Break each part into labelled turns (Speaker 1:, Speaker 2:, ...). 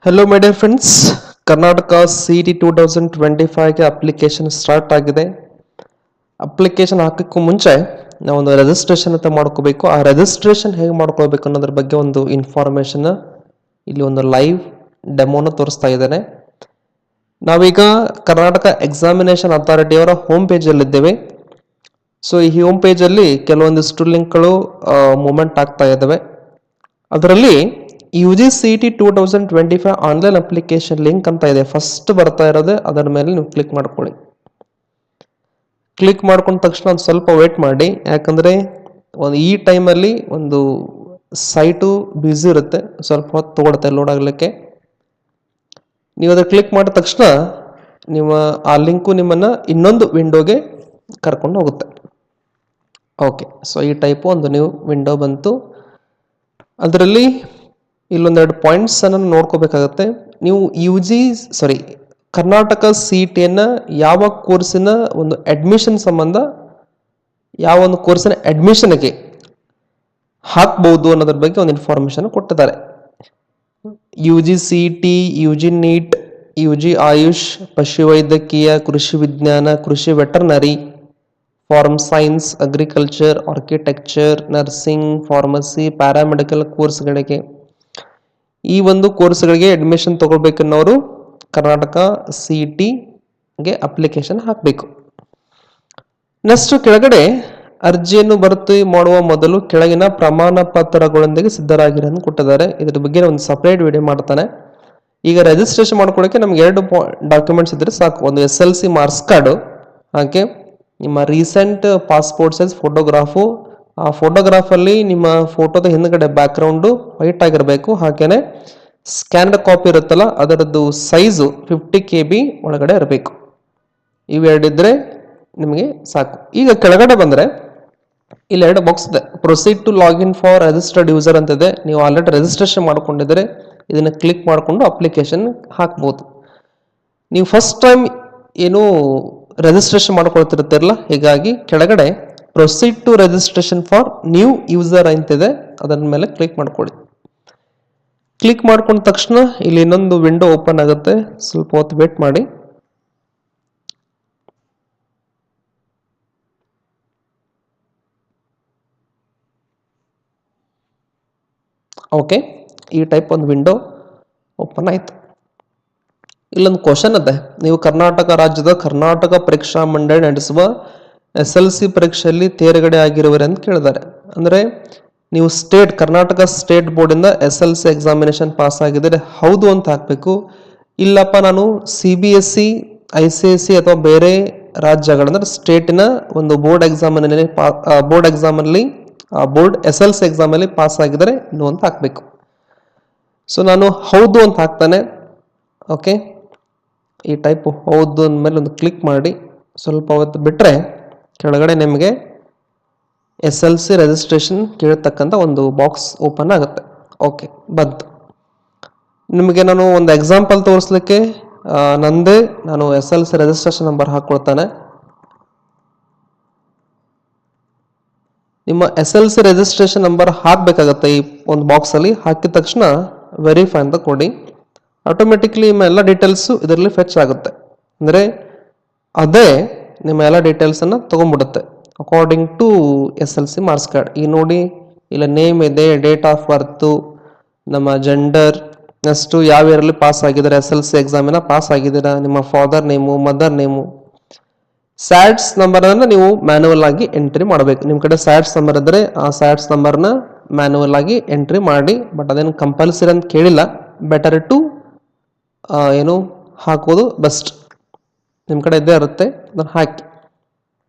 Speaker 1: Hello my dear friends, Karnataka CET 2025 ಗೆ application start ಆಗಿದೆ. Application ಹಾಕಕ್ಕೂ ಮುಂಚೆ ನಾವೊಂದು ರಿಜಿಸ್ಟ್ರೇಷನ್ ಅಂತ ಮಾಡ್ಕೋಬೇಕು. ಆ ರಿಜಿಸ್ಟ್ರೇಷನ್ ಹೇಗೆ ಮಾಡ್ಕೋಬೇಕು ಅನ್ನೋದ್ರ ಬಗ್ಗೆ ಒಂದು ಇನ್ಫಾರ್ಮೇಶನ್ ಇಲ್ಲಿ ಒಂದು ಲೈವ್ ಡೆಮೋನ ತೋರಿಸ್ತಾ ಇದ್ದೇನೆ. ನಾವೀಗ ಕರ್ನಾಟಕ ಎಕ್ಸಾಮಿನೇಷನ್ ಅಥಾರಿಟಿಯವರ ಹೋಮ್ ಪೇಜಲ್ಲಿದ್ದೇವೆ. ಸೊ ಈ ಹೋಮ್ ಪೇಜಲ್ಲಿ ಕೆಲವೊಂದಿಷ್ಟು ಲಿಂಕ್ಗಳು ಮೂವ್ಮೆಂಟ್ ಆಗ್ತಾ ಇದ್ದಾವೆ. ಅದರಲ್ಲಿ UGCET 2025 ಆನ್ಲೈನ್ ಅಪ್ಲಿಕೇಶನ್ ಲಿಂಕ್ ಅಂತ ಇದೆ. ಫಸ್ಟ್ ಬರ್ತಾ ಇರೋದೇ ಅದರ ಮೇಲೆ ನೀವು ಕ್ಲಿಕ್ ಮಾಡ್ಕೊಳ್ಳಿ. ಕ್ಲಿಕ್ ಮಾಡ್ಕೊಂಡ ತಕ್ಷಣ ಒಂದು ಸ್ವಲ್ಪ ವೇಟ್ ಮಾಡಿ, ಯಾಕಂದರೆ ಈ ಟೈಮಲ್ಲಿ ಒಂದು ಸೈಟು ಬ್ಯುಸಿ ಇರುತ್ತೆ, ಸ್ವಲ್ಪ ಹೊತ್ತು ತಗೊಳುತ್ತೆ ಲೋಡ್ ಆಗಲಿಕ್ಕೆ. ನೀವು ಅದನ್ನು ಕ್ಲಿಕ್ ಮಾಡಿದ ತಕ್ಷಣ ಆ ಲಿಂಕು ನಿಮ್ಮನ್ನು ಇನ್ನೊಂದು ವಿಂಡೋಗೆ ಕರ್ಕೊಂಡು ಹೋಗುತ್ತೆ. ಓಕೆ, ಸೊ ಈ ಟೈಪು ಒಂದು ನೀವು ವಿಂಡೋ ಬಂತು. ಅದರಲ್ಲಿ ಇಲ್ಲೊಂದೆರಡು ಪಾಯಿಂಟ್ಸ್ ಅನ್ನು ನೋಡ್ಕೋಬೇಕಾಗತ್ತೆ. ನೀವು ಕರ್ನಾಟಕ CET-ಯನ್ನು ಯಾವ ಕೋರ್ಸಿನ ಒಂದು ಅಡ್ಮಿಷನ್ ಸಂಬಂಧ ಯಾವ ಒಂದು ಕೋರ್ಸಿನ ಅಡ್ಮಿಷನ್ಗೆ ಹಾಕ್ಬಹುದು ಅನ್ನೋದ್ರ ಬಗ್ಗೆ ಒಂದು ಇನ್ಫಾರ್ಮೇಶನ್ ಕೊಟ್ಟಿದ್ದಾರೆ. UGCET, UG NEET, UG AYUSH, ಪಶುವೈದ್ಯಕೀಯ, ಕೃಷಿ ವಿಜ್ಞಾನ, ಕೃಷಿ veterinary, farm science, agriculture, architecture, nursing, pharmacy, paramedical ಕೋರ್ಸ್ಗಳಿಗೆ ಈ ಒಂದು ಕೋರ್ಸ್ಗಳಿಗೆ ಅಡ್ಮಿಷನ್ ತಗೊಳ್ಬೇಕನ್ನೋರು ಕರ್ನಾಟಕ CET-ಗೆ ಅಪ್ಲಿಕೇಶನ್ ಹಾಕಬೇಕು. ನೆಕ್ಸ್ಟ್ ಕೆಳಗಡೆ ಅರ್ಜಿಯನ್ನು ಭರ್ತಿ ಮಾಡುವ ಮೊದಲು ಕೆಳಗಿನ ಪ್ರಮಾಣ ಪತ್ರಗಳೊಂದಿಗೆ ಸಿದ್ಧರಾಗಿರೋದನ್ನು ಕೊಟ್ಟಿದ್ದಾರೆ. ಇದ್ರ ಬಗ್ಗೆ ಒಂದು ಸಪ್ರೇಟ್ ವಿಡಿಯೋ ಮಾಡ್ತಾನೆ. ಈಗ ರಿಜಿಸ್ಟ್ರೇಷನ್ ಮಾಡ್ಕೊಳ್ಳೋಕೆ ನಮ್ಗೆ ಎರಡು ಡಾಕ್ಯುಮೆಂಟ್ಸ್ ಇದ್ರೆ ಸಾಕು. ಒಂದು SLC ಮಾರ್ಕ್ಸ್ ಕಾರ್ಡು, ಹಾಗೆ ನಿಮ್ಮ ರೀಸೆಂಟ್ ಪಾಸ್ಪೋರ್ಟ್ ಸೈಜ್ ಫೋಟೋಗ್ರಾಫು. ಆ ಫೋಟೋಗ್ರಾಫಲ್ಲಿ ನಿಮ್ಮ ಫೋಟೋದ ಹಿಂದ್ಗಡೆ ಬ್ಯಾಕ್ಗ್ರೌಂಡು ವೈಟ್ ಆಗಿರಬೇಕು. ಹಾಗೇನೆ ಸ್ಕ್ಯಾನ್ಡ್ ಕಾಪಿ ಇರುತ್ತಲ್ಲ ಅದರದ್ದು ಸೈಜು 50 KB ಒಳಗಡೆ ಇರಬೇಕು. ಇವೆರಡಿದ್ರೆ ನಿಮಗೆ ಸಾಕು. ಈಗ ಕೆಳಗಡೆ ಬಂದರೆ ಇಲ್ಲಿ ಎರಡು ಬಾಕ್ಸ್ ಇದೆ. Proceed to login for registered user ಅಂತಿದೆ. ನೀವು ಆಲ್ರೆಡಿ ರಿಜಿಸ್ಟ್ರೇಷನ್ ಮಾಡ್ಕೊಂಡಿದ್ರೆ ಇದನ್ನು ಕ್ಲಿಕ್ ಮಾಡಿಕೊಂಡು ಅಪ್ಲಿಕೇಶನ್ ಹಾಕ್ಬೋದು. ನೀವು ಫಸ್ಟ್ ಟೈಮ್ ಏನು ರಿಜಿಸ್ಟ್ರೇಷನ್ ಮಾಡ್ಕೊಳ್ತಿರ್ತಿರಲ್ಲ, ಹೀಗಾಗಿ ಕೆಳಗಡೆ proceed to registration for new user ಅಂತಿದೆ, ಅದರ ಮೇಲೆ ಕ್ಲಿಕ್ ಮಾಡ್ಕೊಳ್ಳಿ. ಕ್ಲಿಕ್ ಮಾಡ್ಕೊಂಡ ತಕ್ಷಣ ಇಲ್ಲಿ ಇನ್ನೊಂದು ವಿಂಡೋ ಓಪನ್ ಆಗುತ್ತೆ. ಸ್ವಲ್ಪ ಹೊತ್ತು ವೇಟ್ ಮಾಡಿ. ಓಕೆ, ಈ ಟೈಪ್ ಒಂದು ವಿಂಡೋ ಓಪನ್ ಆಯ್ತು. ಇಲ್ಲೊಂದು ಕ್ವಶನ್ ಇದೆ. ನೀವು ಕರ್ನಾಟಕ ರಾಜ್ಯದ ಕರ್ನಾಟಕ ಪರೀಕ್ಷಾ ಮಂಡಳಿ ನಡೆಸುವ SLC ಪರೀಕ್ಷೆಯಲ್ಲಿ ತೇರ್ಗಡೆ ಆಗಿರುವರೆ ಅಂತ ಕೇಳಿದ್ದಾರೆ. ಅಂದರೆ ನೀವು ಕರ್ನಾಟಕ ಸ್ಟೇಟ್ ಬೋರ್ಡಿಂದ SLC ಎಕ್ಸಾಮಿನೇಷನ್ ಪಾಸ್ ಆಗಿದ್ದರೆ ಹೌದು ಅಂತ ಹಾಕಬೇಕು. ಇಲ್ಲಪ್ಪ ನಾನು CBSE, ICSE ಅಥವಾ ಬೇರೆ ರಾಜ್ಯಗಳಂದ್ರೆ ಸ್ಟೇಟಿನ ಒಂದು ಬೋರ್ಡ್ SLC ಎಕ್ಸಾಮಲ್ಲಿ ಪಾಸ್ ಆಗಿದರೆ ನೋ ಅಂತ ಹಾಕಬೇಕು. ಸೊ ನಾನು ಹೌದು ಅಂತ ಹಾಕ್ತಾನೆ. ಓಕೆ, ಈ ಟೈಪ್ ಹೌದು ಅಂದಮೇಲೆ ಒಂದು ಕ್ಲಿಕ್ ಮಾಡಿ ಸ್ವಲ್ಪ ಹೊತ್ತು ಬಿಟ್ಟರೆ ಕೆಳಗಡೆ ನಿಮಗೆ SLC ರಿಜಿಸ್ಟ್ರೇಷನ್ ಕೇಳತಕ್ಕಂಥ ಒಂದು ಬಾಕ್ಸ್ ಓಪನ್ ಆಗುತ್ತೆ. ಓಕೆ, ಬಂತು. ನಿಮಗೆ ನಾನು ಒಂದು ಎಕ್ಸಾಂಪಲ್ ತೋರಿಸ್ಲಿಕ್ಕೆ ನಾನು SLC ರಿಜಿಸ್ಟ್ರೇಷನ್ ನಂಬರ್ ಹಾಕ್ಕೊಳ್ತಾನೆ. ನಿಮ್ಮ SLC ರಿಜಿಸ್ಟ್ರೇಷನ್ ನಂಬರ್ ಹಾಕಬೇಕಾಗತ್ತೆ. ಈ ಒಂದು ಬಾಕ್ಸಲ್ಲಿ ಹಾಕಿದ ತಕ್ಷಣ ವೆರಿಫೈ ಅಂತ ಕೊಡಿ. ಆಟೋಮೆಟಿಕ್ಲಿ ನಿಮ್ಮ ಎಲ್ಲ ಡೀಟೇಲ್ಸು ಇದರಲ್ಲಿ ಫೆಚ್ ಆಗುತ್ತೆ. ಅಂದರೆ ಅದೇ ನಿಮ್ಮ ಎಲ್ಲ ಡೀಟೇಲ್ಸನ್ನು ತೊಗೊಂಡ್ಬಿಡುತ್ತೆ according to SLC marks card. ಈಗ ನೋಡಿ, ಇಲ್ಲ ನೇಮ್ ಇದೆ, ಡೇಟ್ ಆಫ್ ಬರ್ತು, ನಮ್ಮ ಜೆಂಡರ್, ನೆಕ್ಸ್ಟು ಯಾವ ಇಯರಲ್ಲಿ ಪಾಸ್ ಆಗಿದ್ದಾರೆ, SLC ಎಕ್ಸಾಮಿನ ಪಾಸ್ ಆಗಿದ್ದೀರಾ, ನಿಮ್ಮ ಫಾದರ್ ನೇಮು, ಮದರ್ ನೇಮು. ಸ್ಯಾಟ್ಸ್ ನಂಬರನ್ನು ನೀವು ಮ್ಯಾನ್ಯುವಲ್ ಆಗಿ ಎಂಟ್ರಿ ಮಾಡಬೇಕು. ನಿಮ್ಮ ಕಡೆ ಸ್ಯಾಟ್ಸ್ ನಂಬರ್ ಇದ್ದರೆ ಆ ಸ್ಯಾಟ್ಸ್ ನಂಬರ್ನ ಮ್ಯಾನ್ಯುವಲ್ ಆಗಿ ಎಂಟ್ರಿ ಮಾಡಿ. ಬಟ್ ಅದೇನು ಕಂಪಲ್ಸರಿ ಅಂತ ಕೇಳಿಲ್ಲ. ಬೆಟರ್ ಟು ಹಾಕೋದು ಬೆಸ್ಟ್. ನಿಮ್ಮ ಕಡೆ ಇದ್ದೇ ಇರುತ್ತೆ, ಅದನ್ನು ಹಾಕಿ.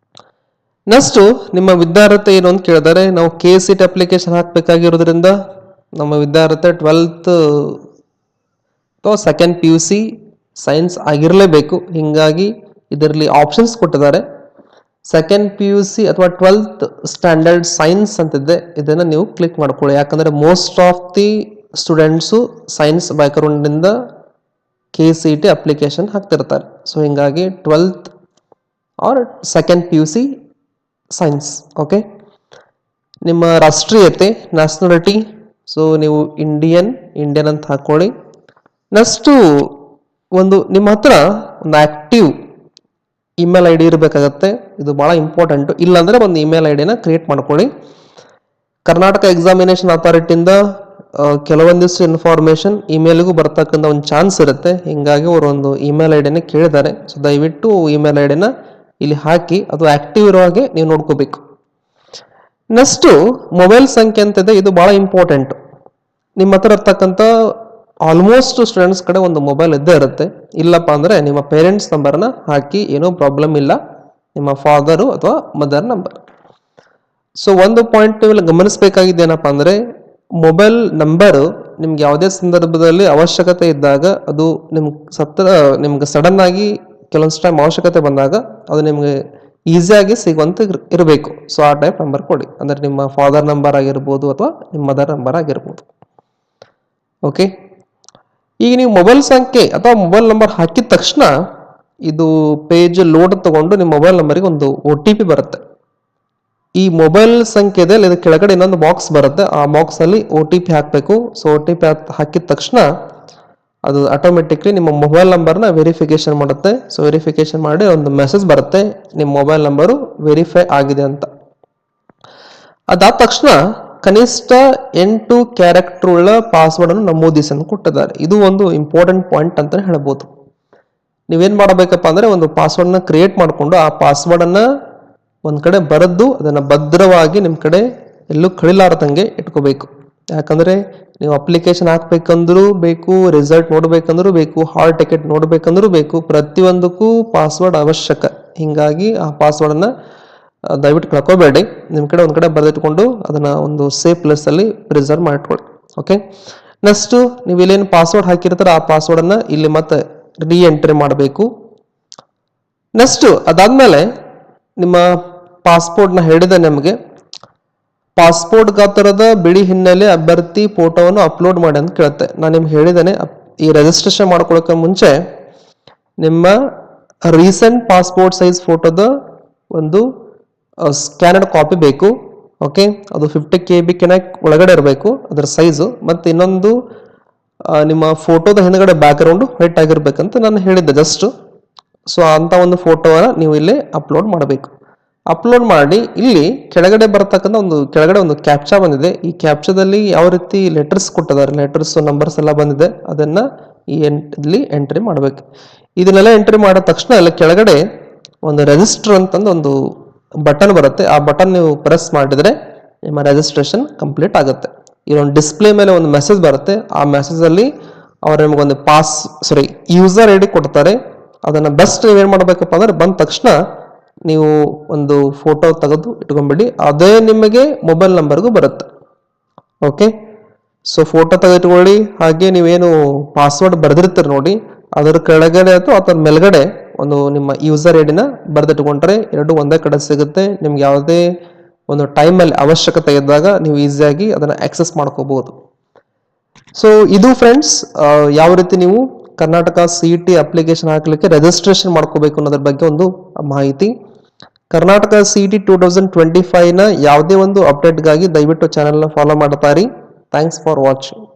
Speaker 1: ನೆಕ್ಸ್ಟು ನಿಮ್ಮ ವಿದ್ಯಾರ್ಹತೆ ಏನು ಅಂತ ಕೇಳಿದರೆ, ನಾವು KCET ಅಪ್ಲಿಕೇಶನ್ ಹಾಕಬೇಕಾಗಿರೋದ್ರಿಂದ ನಮ್ಮ ವಿದ್ಯಾರ್ಹತೆ 12th ಅಥವಾ 2nd PUC ಸೈನ್ಸ್ ಆಗಿರಲೇಬೇಕು. ಹೀಗಾಗಿ ಇದರಲ್ಲಿ ಆಪ್ಷನ್ಸ್ ಕೊಟ್ಟಿದ್ದಾರೆ. 2nd PUC ಅಥವಾ 12th ಸ್ಟ್ಯಾಂಡರ್ಡ್ ಸೈನ್ಸ್ ಅಂತಿದೆ, ಇದನ್ನು ನೀವು ಕ್ಲಿಕ್ ಮಾಡ್ಕೊಳ್ಳಿ. ಯಾಕಂದರೆ most of the students science ಬ್ಯಾಕ್ಗ್ರೌಂಡಿಂದ KCET ಅಪ್ಲಿಕೇಶನ್ ಹಾಕ್ತಿರ್ತಾರೆ. ಸೊ ಹೀಗಾಗಿ 12th or 2nd PUC science. Okay, ನಿಮ್ಮ ರಾಷ್ಟ್ರೀಯತೆ ನ್ಯಾಷನಾಲಿಟಿ, ಸೊ ನೀವು ಇಂಡಿಯನ್ ಅಂತ ಹಾಕೊಳ್ಳಿ. ನೆಕ್ಸ್ಟು ಒಂದು ನಿಮ್ಮ ಹತ್ರ ಒಂದು ಆಕ್ಟಿವ್ ಇಮೇಲ್ ಐ ಡಿ ಇರಬೇಕಾಗತ್ತೆ. ಇದು ಬಹಳ ಇಂಪಾರ್ಟೆಂಟು. ಇಲ್ಲಾಂದ್ರೆ ಒಂದು ಇಮೇಲ್ ಐ ಡಿನ ಕ್ರಿಯೇಟ್ ಮಾಡ್ಕೊಳ್ಳಿ. ಕರ್ನಾಟಕ ಎಕ್ಸಾಮಿನೇಷನ್ ಅಥಾರಿಟಿಯಿಂದ ಕೆಲವೊಂದಿಷ್ಟು ಇನ್ಫಾರ್ಮೇಶನ್ ಇಮೇಲ್ಗೂ ಬರ್ತಕ್ಕಂಥ ಒಂದು ಚಾನ್ಸ್ ಇರುತ್ತೆ. ಹಿಂಗಾಗಿ ಅವರು ಒಂದು ಇಮೇಲ್ ಐ ಡಿನ ಕೇಳಿದ್ದಾರೆ. ಸೊ ದಯವಿಟ್ಟು ಇಮೇಲ್ ಐ ಡಿನ ಇಲ್ಲಿ ಹಾಕಿ ಅದು ಆಕ್ಟಿವ್ ಇರೋ ಹಾಗೆ ನೀವು ನೋಡ್ಕೋಬೇಕು. ನೆಕ್ಸ್ಟು ಮೊಬೈಲ್ ಸಂಖ್ಯೆ ಅಂತಿದೆ. ಇದು ಬಹಳ ಇಂಪಾರ್ಟೆಂಟ್. ನಿಮ್ಮ ಹತ್ರ ಇರ್ತಕ್ಕಂಥ ಆಲ್ಮೋಸ್ಟ್ ಸ್ಟೂಡೆಂಟ್ಸ್ ಕಡೆ ಒಂದು ಮೊಬೈಲ್ ಇದ್ದೇ ಇರುತ್ತೆ. ಇಲ್ಲಪ್ಪ ಅಂದ್ರೆ ನಿಮ್ಮ ಪೇರೆಂಟ್ಸ್ ನಂಬರ್ನ ಹಾಕಿ, ಏನೂ ಪ್ರಾಬ್ಲಮ್ ಇಲ್ಲ. ನಿಮ್ಮ ಫಾದರು ಅಥವಾ ಮದರ್ ನಂಬರ್. ಸೊ ಒಂದು ಪಾಯಿಂಟ್ ನೀವು ಗಮನಿಸಬೇಕಾಗಿದ್ದೇನಪ್ಪ ಅಂದ್ರೆ, ಮೊಬೈಲ್ ನಂಬರು ನಿಮ್ಗೆ ಯಾವುದೇ ಸಂದರ್ಭದಲ್ಲಿ ಅವಶ್ಯಕತೆ ಇದ್ದಾಗ ಅದು ನಿಮ್ಗೆ ಸಡನ್ ಆಗಿ ಕೆಲವೊಂದು ಟೈಮ್ ಅವಶ್ಯಕತೆ ಬಂದಾಗ ಅದು ನಿಮ್ಗೆ ಈಸಿಯಾಗಿ ಸಿಗುವಂತ ಇರಬೇಕು. ಸೊ ಆ ಟೈಪ್ ನಂಬರ್ ಕೊಡಿ. ಅಂದ್ರೆ ನಿಮ್ಮ ಫಾದರ್ ನಂಬರ್ ಆಗಿರ್ಬೋದು ಅಥವಾ ನಿಮ್ಮ ಮದರ್ ನಂಬರ್ ಆಗಿರ್ಬೋದು. ಓಕೆ, ಈಗ ನೀವು ಮೊಬೈಲ್ ಸಂಖ್ಯೆ ಅಥವಾ ಮೊಬೈಲ್ ನಂಬರ್ ಹಾಕಿದ ತಕ್ಷಣ ಇದು ಪೇಜ್ ಲೋಡ್ ತಗೊಂಡು ನಿಮ್ಮ ಮೊಬೈಲ್ ನಂಬರಿಗೆ ಒಂದು OTP ಬರುತ್ತೆ. ಈ ಮೊಬೈಲ್ ಸಂಖ್ಯೆದೆ ಇದು ಕೆಳಗಡೆ ಇನ್ನೊಂದು ಬಾಕ್ಸ್ ಬರುತ್ತೆ. ಆ ಬಾಕ್ಸ್ ಅಲ್ಲಿ OTP ಹಾಕಬೇಕು. ಸೊ OTP ಹಾಕಿದ ತಕ್ಷಣ ಅದು ಆಟೋಮೆಟಿಕ್ಲಿ ನಿಮ್ಮ ಮೊಬೈಲ್ ನಂಬರ್ನ ವೆರಿಫಿಕೇಶನ್ ಮಾಡುತ್ತೆ. ಸೊ ವೆರಿಫಿಕೇಶನ್ ಮಾಡಿ ಒಂದು ಮೆಸೇಜ್ ಬರುತ್ತೆ, ನಿಮ್ಮ ಮೊಬೈಲ್ ನಂಬರು ವೆರಿಫೈ ಆಗಿದೆ ಅಂತ. ಅದಾದ ತಕ್ಷಣ ಕನಿಷ್ಠ 8 ಕ್ಯಾರೆಕ್ಟರ್ ಉಳ್ಳ ಪಾಸ್ವರ್ಡ್ ಅನ್ನು ನಮೂದಿಸಿ ಅಂತ ಕೊಟ್ಟಿದ್ದಾರೆ. ಇದು ಒಂದು ಇಂಪಾರ್ಟೆಂಟ್ ಪಾಯಿಂಟ್ ಅಂತ ಹೇಳ್ಬೋದು. ನೀವೇನ್ ಮಾಡಬೇಕಪ್ಪ ಅಂದ್ರೆ ಒಂದು ಪಾಸ್ವರ್ಡ್ ನ ಕ್ರಿಯೇಟ್ ಮಾಡಿಕೊಂಡು ಆ ಪಾಸ್ವರ್ಡ್ ಅನ್ನ ಒಂದ್ ಕಡೆ ಬರೆದು ಅದನ್ನ ಭದ್ರವಾಗಿ ನಿಮ್ ಕಡೆ ಎಲ್ಲೂ ಕಳಿಲಾರದಂಗೆ ಇಟ್ಕೋಬೇಕು. ಯಾಕಂದ್ರೆ ನೀವು ಅಪ್ಲಿಕೇಶನ್ ಹಾಕ್ಬೇಕಂದ್ರೂ ಬೇಕು, ರಿಸಲ್ಟ್ ನೋಡ್ಬೇಕಂದ್ರೂ ಬೇಕು, ಹಾಲ್ ಟಿಕೆಟ್ ನೋಡ್ಬೇಕಂದ್ರೂ ಬೇಕು, ಪ್ರತಿಯೊಂದಕ್ಕೂ ಪಾಸ್ವರ್ಡ್ ಅವಶ್ಯಕ. ಹಿಂಗಾಗಿ ಆ ಪಾಸ್ವರ್ಡ್ ಅನ್ನ ದಯವಿಟ್ಟು ಕಳ್ಕೋಬೇಡಿ. ನಿಮ್ ಕಡೆ ಒಂದ್ ಕಡೆ ಬರೆದಿಟ್ಕೊಂಡು ಅದನ್ನ ಒಂದು ಸೇಫ್ ಪ್ಲೇಸ್ ಅಲ್ಲಿ ಪ್ರಿಸರ್ವ್ ಮಾಡಿಟ್ಕೊಳ್ಳಿ. ಓಕೆ, ನೆಕ್ಸ್ಟ್ ನೀವು ಇಲ್ಲೇನು ಪಾಸ್ವರ್ಡ್ ಹಾಕಿರ್ತಾರ ಆ ಪಾಸ್ವರ್ಡ್ ಅನ್ನ ಇಲ್ಲಿ ಮತ್ತೆ ರೀ ಎಂಟ್ರಿ ಮಾಡಬೇಕು. ನೆಕ್ಸ್ಟ್ ಅದಾದ್ಮೇಲೆ ನಿಮ್ಮ ಪಾಸ್ಪೋರ್ಟ್ ನ ಹೇಳಿದೆ ನಿಮಗೆ, ಪಾಸ್ಪೋರ್ಟ್ ಗಾತ್ರದ ಬಿಳಿ ಹಿನ್ನೆಲೆ ಅಭ್ಯರ್ಥಿ ಫೋಟೋವನ್ನು ಅಪ್ಲೋಡ್ ಮಾಡಿ ಅಂತ ಕೇಳುತ್ತೆ. ನಾನು ನಿಮ್ಗೆ ಹೇಳಿದ್ದೇನೆ, ಈ ರಿಜಿಸ್ಟ್ರೇಷನ್ ಮಾಡ್ಕೊಳ್ಳೋಕೆ ಮುಂಚೆ ನಿಮ್ಮ ರೀಸೆಂಟ್ ಪಾಸ್ಪೋರ್ಟ್ ಸೈಜ್ ಫೋಟೋದ ಒಂದು ಸ್ಕ್ಯಾನರ್ಡ್ ಕಾಪಿ ಬೇಕು. ಓಕೆ, ಅದು 50 KB ಒಳಗಡೆ ಇರಬೇಕು ಅದರ ಸೈಜು. ಮತ್ತೆ ಇನ್ನೊಂದು ನಿಮ್ಮ ಫೋಟೋದ ಹಿಂದ್ಗಡೆ ಬ್ಯಾಕ್ ಗ್ರೌಂಡ್ ವೈಟ್ ಆಗಿರ್ಬೇಕಂತ ನಾನು ಹೇಳಿದ್ದೆ ಜಸ್ಟ್. ಸೊ ಅಂತ ಒಂದು ಫೋಟೋನ ನೀವು ಇಲ್ಲಿ ಅಪ್ಲೋಡ್ ಮಾಡಬೇಕು. ಅಪ್ಲೋಡ್ ಮಾಡಿ ಇಲ್ಲಿ ಕೆಳಗಡೆ ಬರತಕ್ಕಂಥ ಕೆಳಗಡೆ ಒಂದು ಕ್ಯಾಪ್ಚಾ ಬಂದಿದೆ. ಈ ಕ್ಯಾಪ್ಚಾದಲ್ಲಿ ಯಾವ ರೀತಿ ಲೆಟರ್ಸ್ ಕೊಟ್ಟಿದ್ದಾರೆ, ಲೆಟರ್ಸ್ ನಂಬರ್ಸ್ ಎಲ್ಲ ಬಂದಿದೆ, ಅದನ್ನ ಇಲ್ಲಿ ಎಂಟ್ರಿ ಮಾಡಬೇಕು. ಇದನ್ನೆಲ್ಲ ಎಂಟ್ರಿ ಮಾಡಿದ ತಕ್ಷಣ ಅಲ್ಲಿ ಕೆಳಗಡೆ ಒಂದು ರಿಜಿಸ್ಟರ್ ಅಂತಂದು ಒಂದು ಬಟನ್ ಬರುತ್ತೆ. ಆ ಬಟನ್ ನೀವು ಪ್ರೆಸ್ ಮಾಡಿದ್ರೆ ನಿಮ್ಮ ರಿಜಿಸ್ಟ್ರೇಷನ್ ಕಂಪ್ಲೀಟ್ ಆಗುತ್ತೆ. ಇಲ್ಲೊಂದು ಡಿಸ್ಪ್ಲೇ ಮೇಲೆ ಒಂದು ಮೆಸೇಜ್ ಬರುತ್ತೆ. ಆ ಮೆಸೇಜ್ ಅಲ್ಲಿ ಅವ್ರು ನಿಮಗೊಂದು ಯೂಸರ್ ಐಡಿ ಕೊಡ್ತಾರೆ. ಅದನ್ನ ಬೆಸ್ಟ್ ನೀವೇನ್ ಮಾಡ್ಬೇಕಪ್ಪ ಅಂದ್ರೆ ಬಂದ ತಕ್ಷಣ ನೀವು ಒಂದು ಫೋಟೋ ತೆಗೆದು ಇಟ್ಕೊಂಡ್ಬಿಡಿ, ಅದೇ ನಿಮಗೆ ಮೊಬೈಲ್ ನಂಬರ್ಗೂ ಬರುತ್ತೆ. ಓಕೆ, ಸೊ ಫೋಟೋ ತೆಗೆದಿಟ್ಕೊಳ್ಳಿ. ಹಾಗೆ ನೀವೇನು ಪಾಸ್ವರ್ಡ್ ಬರೆದಿರ್ತೀರಿ ನೋಡಿ, ಅದರ ಕೆಳಗಡೆ ಅಥವಾ ಅದರ ಮೇಲ್ಗಡೆ ಒಂದು ನಿಮ್ಮ ಯೂಸರ್ ಐಡಿನ ಬರೆದಿಟ್ಕೊಂಡ್ರೆ ಎರಡು ಒಂದೇ ಕಡೆ ಸಿಗುತ್ತೆ. ನಿಮ್ಗೆ ಯಾವುದೇ ಒಂದು ಟೈಮಲ್ಲಿ ಅವಶ್ಯಕತೆ ಇದ್ದಾಗ ನೀವು ಈಸಿಯಾಗಿ ಅದನ್ನ ಆಕ್ಸೆಸ್ ಮಾಡ್ಕೋಬಹುದು. ಸೊ ಇದು ಫ್ರೆಂಡ್ಸ್, ಯಾವ ರೀತಿ ನೀವು ಕರ್ನಾಟಕ CET ಅಪ್ಲಿಕೇಶನ್ ಹಾಕ್ಲಿಕ್ಕೆ ರಿಜಿಸ್ಟ್ರೇಷನ್ ಮಾಡ್ಕೋಬೇಕು ಅನ್ನೋದ್ರ ಬಗ್ಗೆ ಒಂದು ಮಾಹಿತಿ. ಕರ್ನಾಟಕ CET 2025 ನ ಯಾವುದೇ ಒಂದು ಅಪ್ಡೇಟ್ಗಾಗಿ ದಯವಿಟ್ಟು ಚಾನೆಲ್ನ ಫಾಲೋ ಮಾಡ್ತಾ ಇರಿ. Thanks for watching.